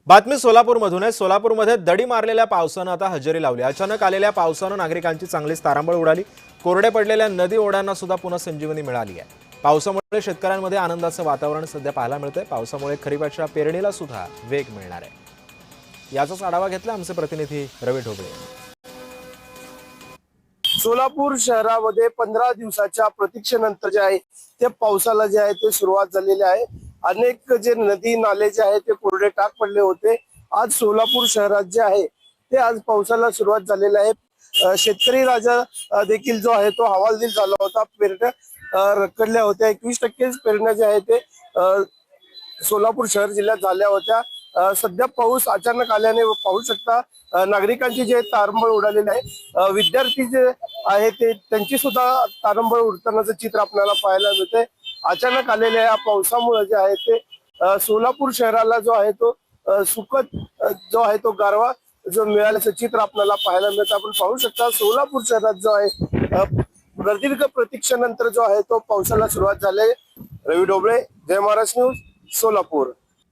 बातमी सोलापूरमधून आहे। सोलापूरमध्ये दडी मारलेल्या पावसानं आता हजेरी लावली। अचानक आलेल्या पावसानं नागरिकांची चांगलीच तारांबळ उडाली। कोरडे पडलेल्या नदी ओढ्यांना सुद्धा पुन्हा संजीवनी मिळाली आहे। पावसामुळे शेतकऱ्यांमध्ये आनंदाचं वातावरण सध्या पाहायला मिळतंय। पावसामुळे खरीपाच्या पेरणीला सुद्धा वेग मिळणार आहे। याचाच आढावा घेतला आमचे प्रतिनिधी रवी ढोबळे। सोलापूर शहरामध्ये 15 दिवसाच्या प्रतीक्षेनंतर जे आहे ते पावसाला जे आहे ते सुरुवात झालेली आहे। अनेक जे नदी नाले जे आहे ते कोरडे टाक पडले होते। आज सोलापूर शहरात जे आहे ते आज पावसाला सुरुवात झालेली आहे। शेतकरी राजा देखील जो आहे तो हवालदिल झाला होता। पेरण्या रखडल्या होत्या। 21% पेरण्या जे आहे ते सोलापूर शहर जिल्ह्यात झाल्या होत्या। सध्या पाऊस अचानक आल्याने पाहू शकता नागरिकांची जे तारंबळ उडालेली आहे। विद्यार्थी जे आहे ते त्यांची सुद्धा तारंबळ उडतानाचं चित्र आपल्याला पाहायला मिळते। अचानक आलेल्या या पावसामुळे जे आहे ते सोलापूर शहराला जो आहे तो सुखद जो आहे तो गारवा जो मिळाल्याचं चित्र आपल्याला पाहायला मिळतं। आपण पाहू शकता सोलापूर शहरात जो आहे प्रदीर्घ प्रतीक्षेनंतर जो आहे तो पावसाला सुरुवात झाली। रवी ढोबळे, जय महाराष्ट्र न्यूज, सोलापूर।